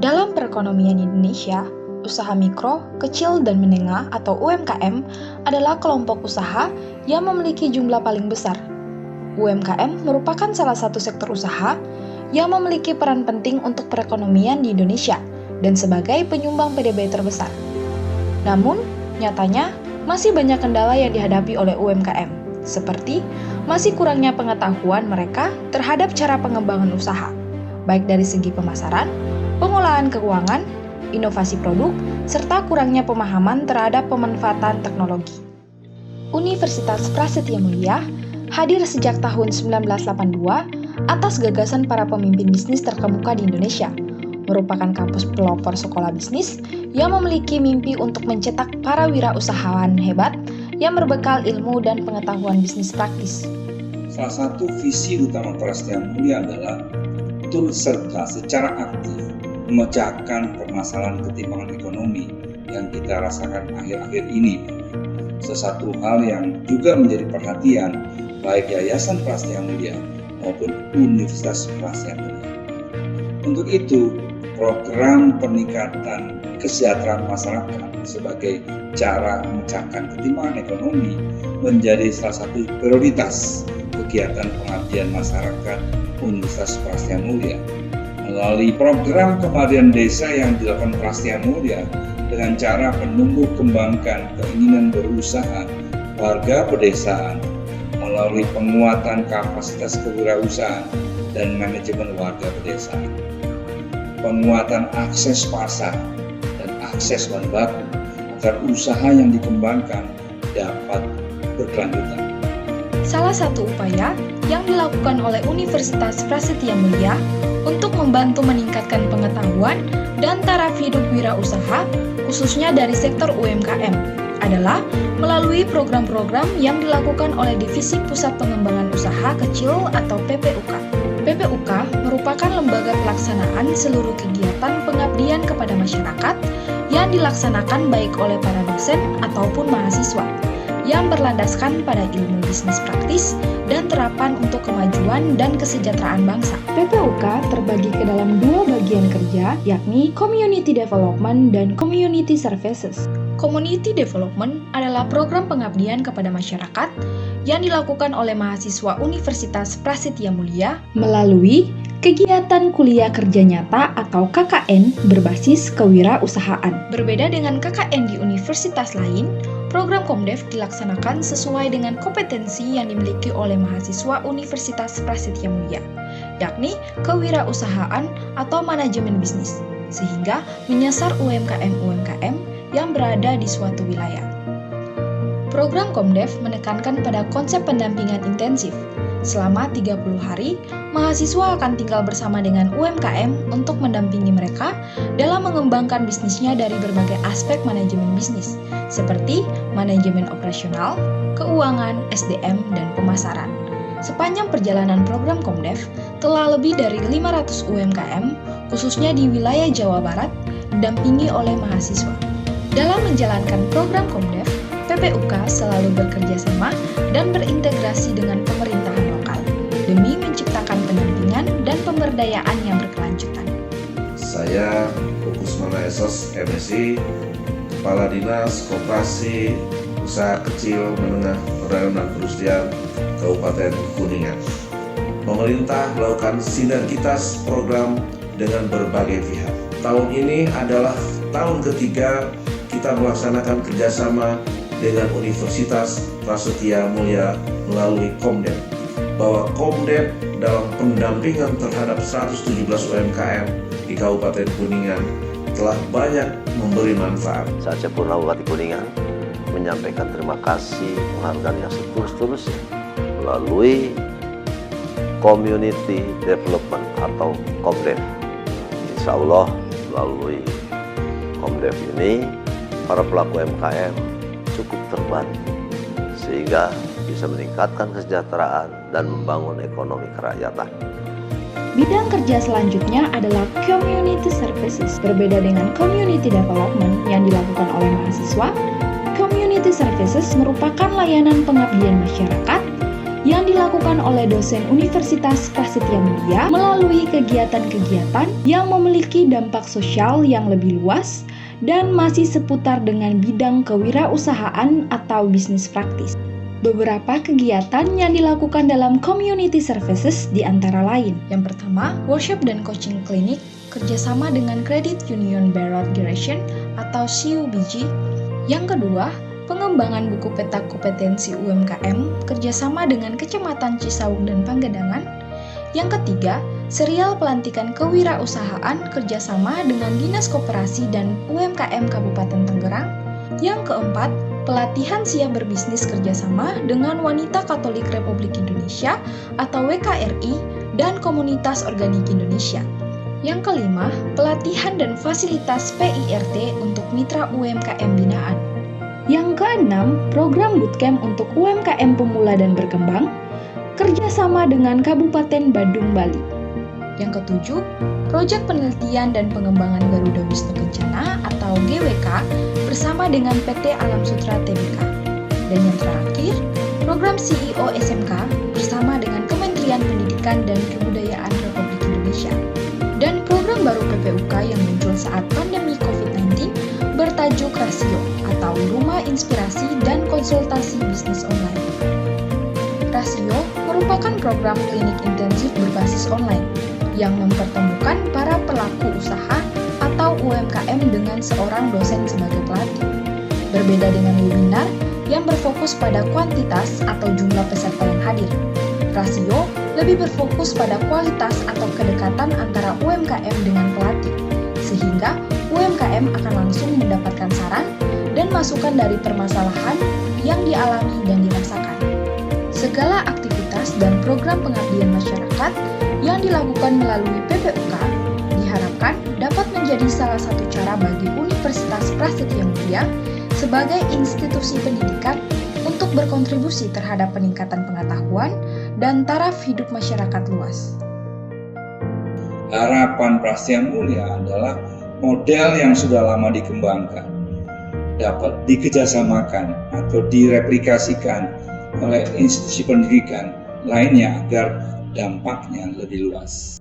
Dalam perekonomian Indonesia, usaha mikro, kecil, dan menengah atau UMKM adalah kelompok usaha yang memiliki jumlah paling besar. UMKM merupakan salah satu sektor usaha yang memiliki peran penting untuk perekonomian di Indonesia dan sebagai penyumbang PDB terbesar. Namun, nyatanya masih banyak kendala yang dihadapi oleh UMKM, seperti masih kurangnya pengetahuan mereka terhadap cara pengembangan usaha, baik dari segi pemasaran, pengolahan keuangan, inovasi produk, serta kurangnya pemahaman terhadap pemanfaatan teknologi. Universitas Prasetya Mulia hadir sejak tahun 1982 atas gagasan para pemimpin bisnis terkemuka di Indonesia, merupakan kampus pelopor sekolah bisnis yang memiliki mimpi untuk mencetak para wirausahawan hebat yang berbekal ilmu dan pengetahuan bisnis praktis. Salah satu visi utama Prasetya Mulia adalah turut serta secara aktif memecahkan permasalahan ketimpangan ekonomi yang kita rasakan akhir-akhir ini. Sesuatu hal yang juga menjadi perhatian baik Yayasan Prasetya Mulia maupun Universitas Prasetya Mulia. Untuk itu, program peningkatan kesejahteraan masyarakat sebagai cara memecahkan ketimpangan ekonomi menjadi salah satu prioritas kegiatan pengabdian masyarakat Universitas Prasetya Mulia. Melalui program kemandirian desa yang dilakukan Prasetya Mulia dengan cara menumbuh kembangkan keinginan berusaha warga pedesaan melalui penguatan kapasitas kewirausahaan dan manajemen warga pedesaan, penguatan akses pasar dan akses bahan baku agar usaha yang dikembangkan dapat berkelanjutan. Salah satu upaya yang dilakukan oleh Universitas Prasetya Mulia untuk membantu meningkatkan pengetahuan dan taraf hidup wirausaha, khususnya dari sektor UMKM, adalah melalui program-program yang dilakukan oleh Divisi Pusat Pengembangan Usaha Kecil atau PPUK. PPUK merupakan lembaga pelaksanaan seluruh kegiatan pengabdian kepada masyarakat yang dilaksanakan baik oleh para dosen ataupun mahasiswa, yang berlandaskan pada ilmu bisnis praktis dan terapan untuk kemajuan dan kesejahteraan bangsa. PPUK terbagi ke dalam dua bagian kerja, yakni Community Development dan Community Services. Community Development adalah program pengabdian kepada masyarakat yang dilakukan oleh mahasiswa Universitas Prasetya Mulia melalui kegiatan kuliah kerja nyata atau KKN berbasis kewirausahaan. Berbeda dengan KKN di universitas lain, program Komdev dilaksanakan sesuai dengan kompetensi yang dimiliki oleh mahasiswa Universitas Prasetya Mulia, yakni kewirausahaan atau manajemen bisnis, sehingga menyasar UMKM-UMKM yang berada di suatu wilayah. Program Komdev menekankan pada konsep pendampingan intensif. Selama 30 hari, mahasiswa akan tinggal bersama dengan UMKM untuk mendampingi mereka dalam mengembangkan bisnisnya dari berbagai aspek manajemen bisnis, seperti manajemen operasional, keuangan, SDM, dan pemasaran. Sepanjang perjalanan program Komdev, telah lebih dari 500 UMKM, khususnya di wilayah Jawa Barat, didampingi oleh mahasiswa. Dalam menjalankan program Komdev, PPUK selalu bekerja sama dan berintegrasi dengan pemerintahan lokal demi menciptakan pendampingan dan pemberdayaan yang berkelanjutan. Saya Kusmana Esos, MSI, Kepala Dinas Koperasi Usaha Kecil Menengah Perdagangan dan Perindustrian Kabupaten Kuningan. Pemerintah melakukan sinergitas program dengan berbagai pihak. Tahun ini adalah tahun ketiga kita melaksanakan kerjasama dengan Universitas Prasetya Mulia melalui Komdev, bahwa Komdev dalam pendampingan terhadap 117 UMKM di Kabupaten Kuningan telah banyak memberi manfaat. Saya Purnawati Kuningan menyampaikan terima kasih, penghargaan yang setulus-tulusnya melalui Community Development atau Komdev. Insya Allah melalui Komdev ini para pelaku UMKM cukup terbantu sehingga bisa meningkatkan kesejahteraan dan membangun ekonomi kerakyatan. Bidang kerja selanjutnya adalah Community Services. Berbeda dengan Community Development yang dilakukan oleh mahasiswa, Community Services merupakan layanan pengabdian masyarakat yang dilakukan oleh dosen Universitas Prasetya Mulia melalui kegiatan-kegiatan yang memiliki dampak sosial yang lebih luas dan masih seputar dengan bidang kewirausahaan atau bisnis praktis. Beberapa kegiatan yang dilakukan dalam community services di antara lain. Yang pertama, workshop dan coaching klinik kerjasama dengan Credit Union Barat Giration atau CUBG. Yang kedua, pengembangan buku peta kompetensi UMKM kerjasama dengan Kecamatan Cisauk dan Panggedangan. Yang ketiga, serial pelantikan kewirausahaan kerjasama dengan Dinas Koperasi dan UMKM Kabupaten Tangerang. Yang keempat, pelatihan siap berbisnis kerjasama dengan Wanita Katolik Republik Indonesia atau WKRI dan Komunitas Organik Indonesia. Yang kelima, pelatihan dan fasilitas PIRT untuk mitra UMKM binaan. Yang keenam, program bootcamp untuk UMKM pemula dan berkembang, kerjasama dengan Kabupaten Badung, Bali. Yang ketujuh, proyek penelitian dan pengembangan Garuda Wisnu Kencana atau GWK bersama dengan PT Alam Sutra Tbk. Dan yang terakhir, program CEO SMK bersama dengan Kementerian Pendidikan dan Kebudayaan Republik Indonesia. Dan program baru PPUK yang muncul saat pandemi COVID-19 bertajuk Rasio atau Rumah Inspirasi dan Konsultasi Bisnis Online. Rasio merupakan program klinik intensif berbasis online yang mempertemukan para pelaku usaha atau UMKM dengan seorang dosen sebagai pelatih. Berbeda dengan webinar yang berfokus pada kuantitas atau jumlah peserta yang hadir, Rasio lebih berfokus pada kualitas atau kedekatan antara UMKM dengan pelatih, sehingga UMKM akan langsung mendapatkan saran dan masukan dari permasalahan yang dialami dan dirasakan. Segala aktivitas dan program pengabdian masyarakat yang dilakukan melalui PPUK diharapkan dapat menjadi salah satu cara bagi Universitas Prasetya Mulia sebagai institusi pendidikan untuk berkontribusi terhadap peningkatan pengetahuan dan taraf hidup masyarakat luas. Harapan Prasetya Mulia adalah model yang sudah lama dikembangkan, dapat dikerjasamakan atau direplikasikan oleh institusi pendidikan lainnya agar dampaknya lebih luas.